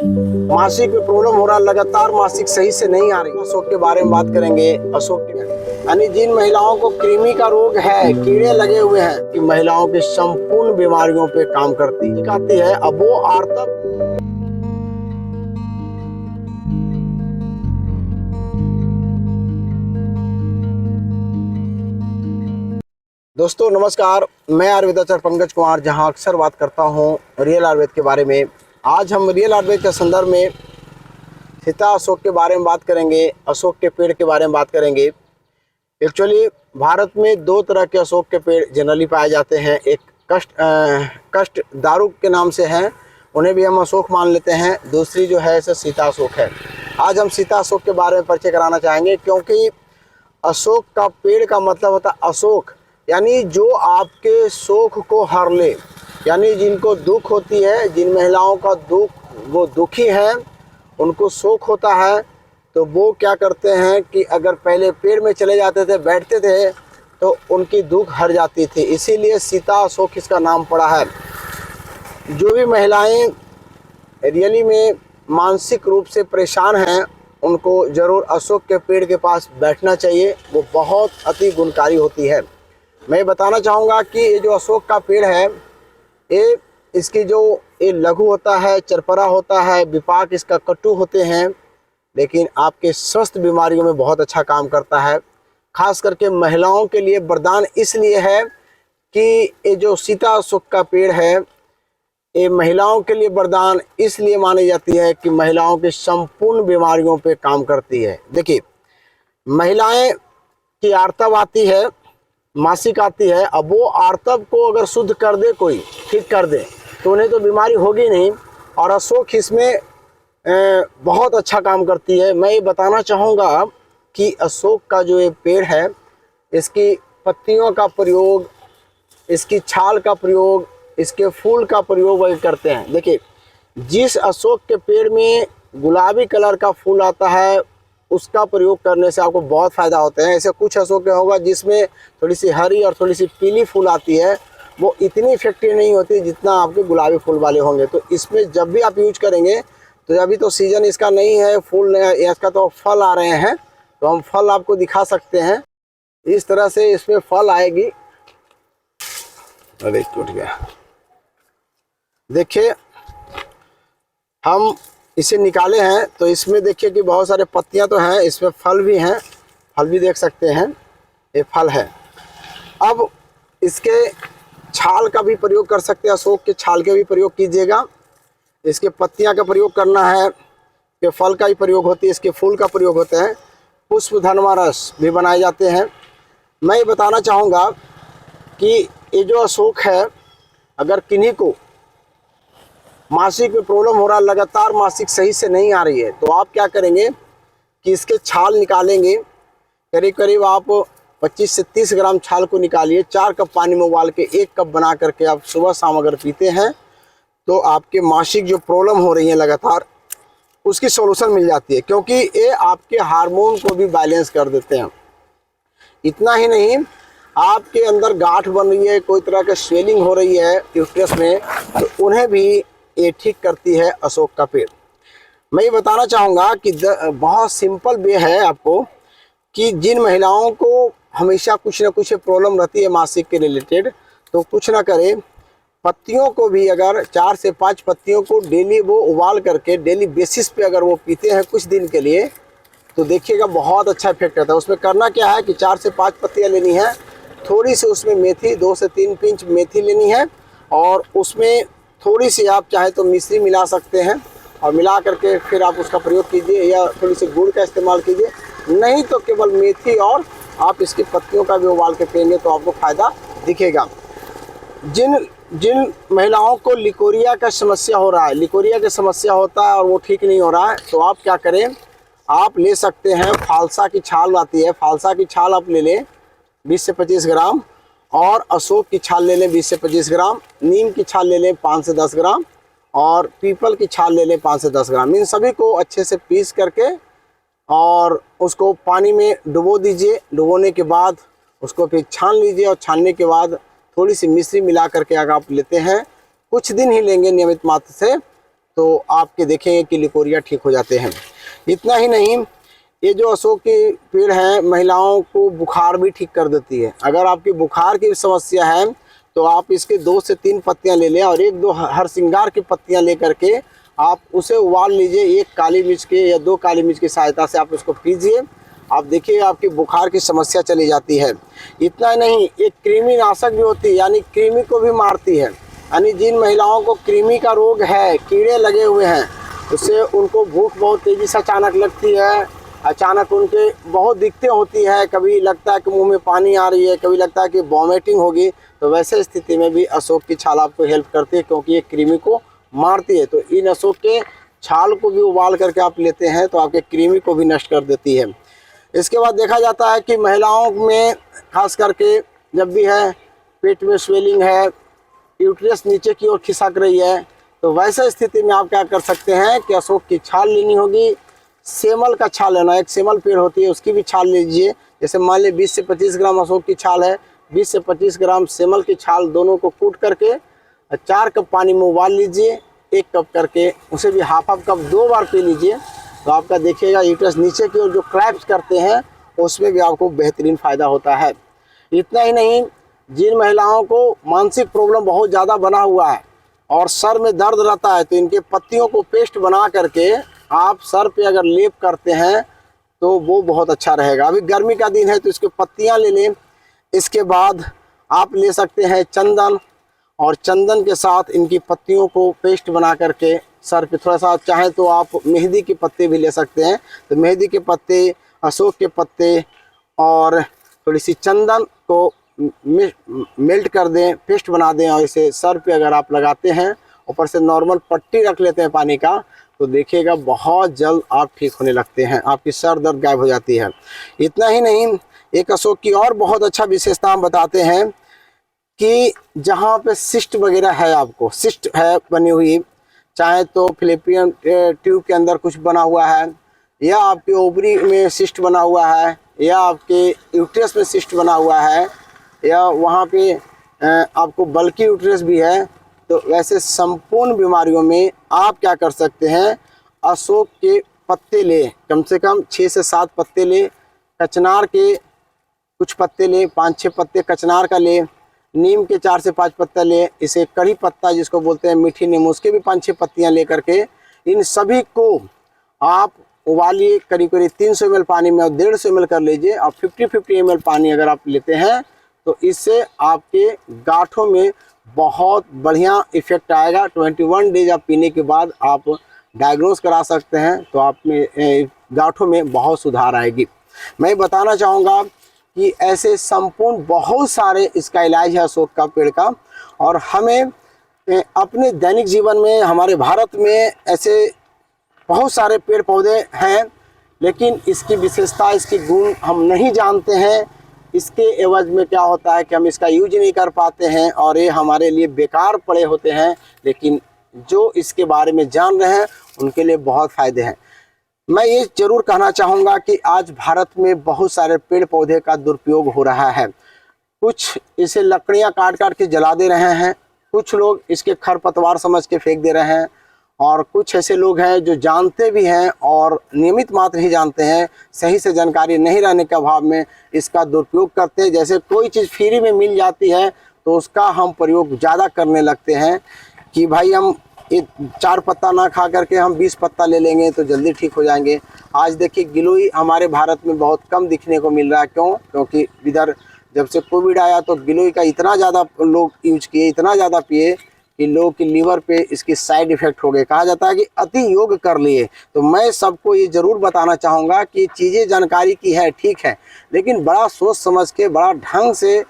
मासिक में प्रॉब्लम हो रहा, लगातार मासिक सही से नहीं आ रही, अशोक के बारे में बात करेंगे। अशोक के यानी जिन महिलाओं को कृमि का रोग है, कीड़े लगे हुए हैं, कि महिलाओं की संपूर्ण बीमारियों पे काम करती है। अब वो आर्तव दोस्तों नमस्कार, मैं आयुर्वेदाचार्य पंकज कुमार, जहां अक्सर बात करता हूं रियल आयुर्वेद के बारे में। आज हम रियल आयुर्वेद के संदर्भ में सीता अशोक के बारे में बात करेंगे, अशोक के पेड़ के बारे में बात करेंगे। एक्चुअली भारत में दो तरह के अशोक के पेड़ जनरली पाए जाते हैं। एक कष्ट दारुक के नाम से हैं, उन्हें भी हम अशोक मान लेते हैं। दूसरी जो है सो सीता अशोक है। आज हम सीता अशोक के बारे में परिचय कराना चाहेंगे, क्योंकि अशोक का पेड़ का मतलब होता है अशोक, यानी जो आपके शोक को हर ले। यानी जिनको दुख होती है, जिन महिलाओं का दुख, वो दुखी हैं, उनको शोक होता है, तो वो क्या करते हैं कि अगर पहले पेड़ में चले जाते थे, बैठते थे, तो उनकी दुख हर जाती थी। इसीलिए सीता अशोक इसका नाम पड़ा है। जो भी महिलाएं रियली में मानसिक रूप से परेशान हैं, उनको ज़रूर अशोक के पेड़ के पास बैठना चाहिए। वो बहुत अति गुणकारी होती है। मैं बताना चाहूँगा कि ये जो अशोक का पेड़ है, ये इसकी जो ये लघु होता है, चरपरा होता है, विपाक इसका कटु होते हैं, लेकिन आपके स्वस्थ बीमारियों में बहुत अच्छा काम करता है। खास करके महिलाओं के लिए वरदान इसलिए है कि ये जो सीता अशोक का पेड़ है, ये महिलाओं के लिए वरदान इसलिए मानी जाती है कि महिलाओं की संपूर्ण बीमारियों पे काम करती है। देखिए, महिलाएं की आर्तव आती है, मासिक आती है। अब वो आर्तव को अगर शुद्ध कर दे, कोई ठीक कर दे, तो उन्हें तो बीमारी होगी नहीं। और अशोक इसमें बहुत अच्छा काम करती है। मैं ये बताना चाहूँगा कि अशोक का जो ये पेड़ है, इसकी पत्तियों का प्रयोग, इसकी छाल का प्रयोग, इसके फूल का प्रयोग वही करते हैं। देखिए, जिस अशोक के पेड़ में गुलाबी कलर का फूल आता है, उसका प्रयोग करने से आपको बहुत फ़ायदा होता है। ऐसे कुछ अशोक के होगा जिसमें थोड़ी सी हरी और थोड़ी सी पीली फूल आती है, वो इतनी इफेक्टिव नहीं होती जितना आपके गुलाबी फूल वाले होंगे। तो इसमें जब भी आप यूज करेंगे, तो अभी तो सीज़न इसका नहीं है, फूल इसका तो फल आ रहे हैं, तो हम फल आपको दिखा सकते हैं। इस तरह से इसमें फल आएगी। अरे टूट गया। देखिए, हम इसे निकाले हैं, तो इसमें देखिए कि बहुत सारे पत्तियां तो हैं, इसमें फल भी हैं, फल भी देख सकते हैं, ये फल है। अब इसके छाल का भी प्रयोग कर सकते हैं, अशोक के छाल के भी प्रयोग कीजिएगा। इसके पत्तियां का प्रयोग करना है, ये फल का भी प्रयोग होती है, इसके फूल का प्रयोग होते हैं। पुष्प धनवा रस भी बनाए जाते हैं। मैं ये बताना चाहूँगा कि ये जो अशोक है, अगर किन्हीं को मासिक में प्रॉब्लम हो रहा, लगातार मासिक सही से नहीं आ रही है, तो आप क्या करेंगे कि इसके छाल निकालेंगे। करीब करीब आप 25 से 30 ग्राम छाल को निकालिए, 4 कप पानी में उबाल के 1 कप बना करके आप सुबह शाम अगर पीते हैं, तो आपके मासिक जो प्रॉब्लम हो रही है लगातार, उसकी सॉल्यूशन मिल जाती है। क्योंकि ये आपके हार्मोन को भी बैलेंस कर देते हैं। इतना ही नहीं, आपके अंदर गांठ बन रही है, कोई तरह का स्वेलिंग हो रही है यूट्रस में, तो उन्हें भी ये ठीक करती है अशोक का पेड़। मैं ये बताना चाहूँगा कि बहुत सिंपल वे है आपको, कि जिन महिलाओं को हमेशा कुछ ना कुछ प्रॉब्लम रहती है मासिक के रिलेटेड, तो कुछ ना करें, पत्तियों को भी अगर 4 से 5 पत्तियों को डेली वो उबाल करके डेली बेसिस पे अगर वो पीते हैं कुछ दिन के लिए, तो देखिएगा बहुत अच्छा इफेक्ट रहता है। उसमें करना क्या है कि 4 से 5 पत्तियाँ लेनी है, थोड़ी सी उसमें मेथी, 2 से 3 पिंच मेथी लेनी है, और उसमें थोड़ी सी आप चाहे तो मिश्री मिला सकते हैं, और मिला करके फिर आप उसका प्रयोग कीजिए, या थोड़ी सी गुड़ का इस्तेमाल कीजिए। नहीं तो केवल मेथी और आप इसकी पत्तियों का भी उबाल के पिएंगे तो आपको फ़ायदा दिखेगा। जिन महिलाओं को लिकोरिया का समस्या हो रहा है, लिकोरिया की समस्या होता है और वो ठीक नहीं हो रहा है, तो आप क्या करें, आप ले सकते हैं फालसा की छाल आती है, फालसा की छाल आप ले लें 20 से 25 ग्राम, और अशोक की छाल ले लें 20 से 25 ग्राम, नीम की छाल ले लें 5 से 10 ग्राम, और पीपल की छाल ले लें 5 से 10 ग्राम। इन सभी को अच्छे से पीस करके और उसको पानी में डुबो दीजिए। डुबोने के बाद उसको फिर छान लीजिए, और छानने के बाद थोड़ी सी मिश्री मिला करके अगर आप लेते हैं, कुछ दिन ही लेंगे नियमित मात्रा से, तो आपके देखेंगे कि लिकोरिया ठीक हो जाते हैं। इतना ही नहीं, ये जो अशोक के पेड़ है महिलाओं को बुखार भी ठीक कर देती है। अगर आपकी बुखार की समस्या है तो आप इसके 2 से 3 पत्तियां ले लें और 1-2 हरसिंगार की पत्तियां लेकर के आप उसे उबाल लीजिए। 1 काली मिर्च के या 2 काली मिर्च की सहायता से आप उसको पीजिए, आप देखिए आपकी बुखार की समस्या चली जाती है। इतना नहीं, एक कृमि नाशक भी होती है, यानी कृमि को भी मारती है। यानी जिन महिलाओं को कृमि का रोग है, कीड़े लगे हुए हैं, उससे उनको भूख बहुत तेज़ी से अचानक लगती है, अचानक उनके बहुत दिक्कतें होती है, कभी लगता है कि मुंह में पानी आ रही है, कभी लगता है कि वॉमिटिंग होगी, तो वैसे स्थिति में भी अशोक की छाल आपको हेल्प करती है, क्योंकि ये कृमि को मारती है। तो इन अशोक के छाल को भी उबाल करके आप लेते हैं तो आपके कृमि को भी नष्ट कर देती है। इसके बाद देखा जाता है कि महिलाओं में खास करके जब भी है पेट में स्वेलिंग है, यूट्रस नीचे की ओर खिसक रही है, तो वैसे स्थिति में आप क्या कर सकते हैं कि अशोक की छाल लेनी होगी। सेमल का छाल लेना, एक सेमल पेड़ होती है उसकी भी छाल लीजिए। जैसे मान लीजिए 20 से 25 ग्राम अशोक की छाल है, 20 से 25 ग्राम सेमल की छाल, दोनों को कूट करके 4 कप पानी में उबाल लीजिए। 1 कप करके उसे भी हाफ कप 2 बार पी लीजिए, तो आपका देखिएगा यूट्रस नीचे की ओर जो क्रैप्स करते हैं उसमें भी आपको बेहतरीन फ़ायदा होता है। इतना ही नहीं, जिन महिलाओं को मानसिक प्रॉब्लम बहुत ज़्यादा बना हुआ है और सर में दर्द रहता है, तो इनके पत्तियों को पेस्ट बना करके आप सर पे अगर लेप करते हैं तो वो बहुत अच्छा रहेगा। अभी गर्मी का दिन है तो इसके पत्तियां ले लें। इसके बाद आप ले सकते हैं चंदन, और चंदन के साथ इनकी पत्तियों को पेस्ट बना करके सर पे थोड़ा सा, चाहे तो आप मेहंदी के पत्ते भी ले सकते हैं, तो मेहंदी के पत्ते, अशोक के पत्ते और थोड़ी सी चंदन को मेल्ट कर दें, पेस्ट बना दें और इसे सर पे अगर आप लगाते हैं, ऊपर से नॉर्मल पट्टी रख लेते हैं पानी का, तो देखिएगा बहुत जल्द आप ठीक होने लगते हैं, आपकी सर दर्द गायब हो जाती है। इतना ही नहीं, एक अशोक की और बहुत अच्छा विशेषता हम बताते हैं कि जहाँ पे सिस्ट वगैरह है, आपको सिस्ट है बनी हुई, चाहे तो फिलिपियन ट्यूब के अंदर कुछ बना हुआ है, या आपके ओवरी में सिस्ट बना हुआ है, या आपके यूट्रस में सिस्ट बना हुआ है, या वहाँ पे आपको बल्कि यूट्रस भी है, तो वैसे संपूर्ण बीमारियों में आप क्या कर सकते हैं, अशोक के पत्ते ले, कम से कम 6 से 7 पत्ते ले, कचनार के कुछ पत्ते ले, 5-6 पत्ते कचनार का ले, नीम के 4 से 5 पत्ता ले, इसे कड़ी पत्ता जिसको बोलते हैं मीठी नीम, उसके भी 5-6 पत्तियां ले करके इन सभी को आप उबालिए करीब 300 ml पानी में और 150 ml कर लीजिए। और 50-50 ml पानी अगर आप लेते हैं तो इससे आपके गांठों में बहुत बढ़िया इफेक्ट आएगा। 21 डेज आप पीने के बाद आप डायग्नोस करा सकते हैं, तो आप में गांठों में बहुत सुधार आएगी। मैं बताना चाहूँगा कि ऐसे संपूर्ण बहुत सारे इसका इलाज है अशोक का पेड़ का, और हमें अपने दैनिक जीवन में हमारे भारत में ऐसे बहुत सारे पेड़ पौधे हैं, लेकिन इसकी विशेषता, इसके गुण हम नहीं जानते हैं। इसके एवज में क्या होता है कि हम इसका यूज नहीं कर पाते हैं और ये हमारे लिए बेकार पड़े होते हैं, लेकिन जो इसके बारे में जान रहे हैं उनके लिए बहुत फ़ायदे हैं। मैं ये ज़रूर कहना चाहूँगा कि आज भारत में बहुत सारे पेड़ पौधे का दुरुपयोग हो रहा है। कुछ इसे लकड़ियाँ काट काट के जला दे रहे हैं, कुछ लोग इसके खरपतवार समझ के फेंक दे रहे हैं, और कुछ ऐसे लोग हैं जो जानते भी हैं और नियमित मात्र ही जानते हैं, सही से जानकारी नहीं रहने के अभाव में इसका दुरुपयोग करते हैं। जैसे कोई चीज़ फ्री में मिल जाती है तो उसका हम प्रयोग ज़्यादा करने लगते हैं कि भाई हम ये 4 पत्ता ना खा करके हम 20 पत्ता ले लेंगे तो जल्दी ठीक हो जाएंगे। आज देखिए गिलोई हमारे भारत में बहुत कम दिखने को मिल रहा है। क्यों? क्योंकि इधर जब से कोविड आया तो गिलोई का इतना ज़्यादा लोग यूज किए, इतना ज़्यादा पिए कि लोग की लीवर पे इसकी साइड इफ़ेक्ट हो गए। कहा जाता है कि अति योग कर लिए। तो मैं सबको ये ज़रूर बताना चाहूँगा कि चीज़ें जानकारी की है ठीक है, लेकिन बड़ा सोच समझ के बड़ा ढंग से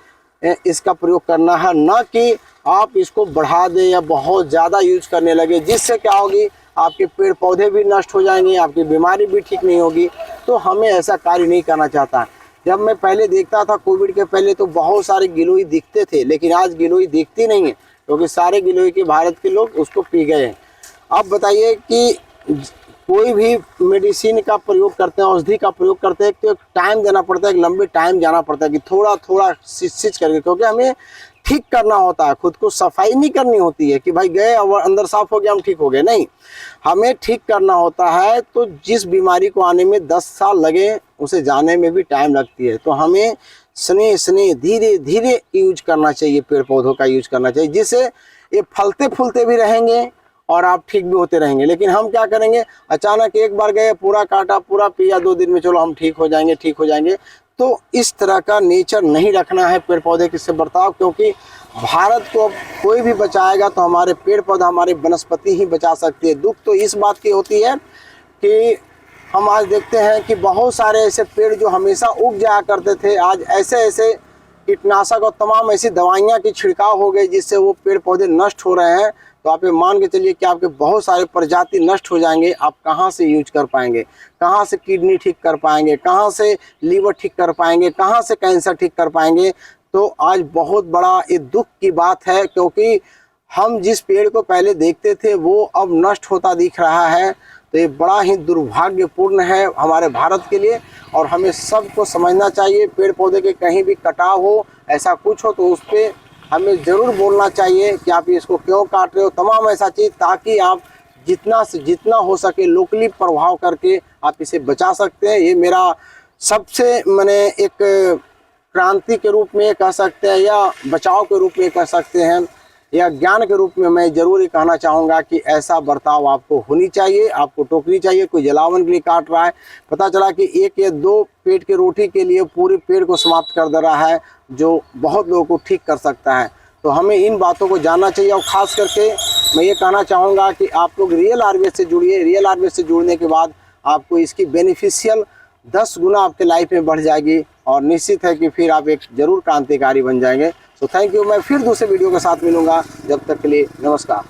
इसका प्रयोग करना है, ना कि आप इसको बढ़ा दें या बहुत ज़्यादा यूज करने लगे, जिससे क्या होगी आपके पेड़ पौधे भी नष्ट हो जाएंगे, आपकी बीमारी भी ठीक नहीं होगी। तो हमें ऐसा कार्य नहीं करना चाहता। जब मैं पहले देखता था कोविड के पहले तो बहुत सारे गिलोई दिखते थे, लेकिन आज गिलोई दिखती नहीं है क्योंकि सारे गिलोई के भारत के लोग उसको पी गए हैं। अब बताइए कि कोई भी मेडिसिन का प्रयोग करते हैं, औषधि का प्रयोग करते हैं, तो एक टाइम देना पड़ता है, एक लंबे टाइम जाना पड़ता है कि थोड़ा थोड़ा सींच करके, क्योंकि हमें ठीक करना होता है, खुद को सफाई नहीं करनी होती है कि भाई गए और अंदर साफ हो गया हम ठीक हो गए, नहीं, हमें ठीक करना होता है। तो जिस बीमारी को आने में 10 साल लगे उसे जाने में भी टाइम लगती है। तो हमें स्नेह स्नेह धीरे धीरे यूज करना चाहिए, पेड़ पौधों का यूज करना चाहिए, जिससे ये फलते फूलते भी रहेंगे और आप ठीक भी होते रहेंगे। लेकिन हम क्या करेंगे, अचानक एक बार गए पूरा काटा पूरा पिया, 2 दिन में चलो हम ठीक हो जाएंगे ठीक हो जाएंगे। तो इस तरह का नेचर नहीं रखना है पेड़ पौधे के से बर्ताव, क्योंकि भारत को कोई भी बचाएगा तो हमारे पेड़ पौधा हमारी वनस्पति ही बचा सकती है। दुख तो इस बात की होती है कि हम आज देखते हैं कि बहुत सारे ऐसे पेड़ जो हमेशा उग जाया करते थे, आज ऐसे ऐसे कीटनाशक और तमाम ऐसी दवाइयाँ की छिड़काव हो गई जिससे वो पेड़ पौधे नष्ट हो रहे हैं। तो आप ये मान के चलिए कि आपके बहुत सारे प्रजाति नष्ट हो जाएंगे। आप कहाँ से यूज कर पाएंगे, कहाँ से किडनी ठीक कर पाएंगे, कहाँ से लीवर ठीक कर पाएंगे, कहाँ से कैंसर ठीक कर पाएंगे। तो आज बहुत बड़ा ये दुख की बात है, क्योंकि हम जिस पेड़ को पहले देखते थे वो अब नष्ट होता दिख रहा है। तो ये बड़ा ही दुर्भाग्यपूर्ण है हमारे भारत के लिए, और हमें सबको समझना चाहिए पेड़ पौधे के कहीं भी कटाव हो, ऐसा कुछ हो तो उस पर हमें ज़रूर बोलना चाहिए कि आप इसको क्यों काट रहे हो, तमाम ऐसा चीज़, ताकि आप जितना से जितना हो सके लोकली प्रभाव करके आप इसे बचा सकते हैं। ये मेरा सबसे मैंने एक क्रांति के रूप में कह सकते हैं, या बचाव के रूप में कह सकते हैं, या ज्ञान के रूप में मैं ज़रूर ये कहना चाहूँगा कि ऐसा बर्ताव आपको होनी चाहिए, आपको टोकनी चाहिए। कोई जलावन के लिए काट रहा है, पता चला कि 1 या 2 पेट की रोटी के लिए पूरे पेड़ को समाप्त कर दे रहा है, जो बहुत लोगों को ठीक कर सकता है। तो हमें इन बातों को जानना चाहिए, और ख़ास करके मैं ये कहना चाहूँगा कि आप लोग रियल आयुर्वेद से जुड़िए। रियल आयुर्वेद से जुड़ने के बाद आपको इसकी बेनिफिशियल 10 गुना आपके लाइफ में बढ़ जाएगी, और निश्चित है कि फिर आप एक ज़रूर क्रांतिकारी बन जाएंगे। तो थैंक यू। मैं फिर दूसरे वीडियो के साथ मिलूँगा, जब तक के लिए नमस्कार।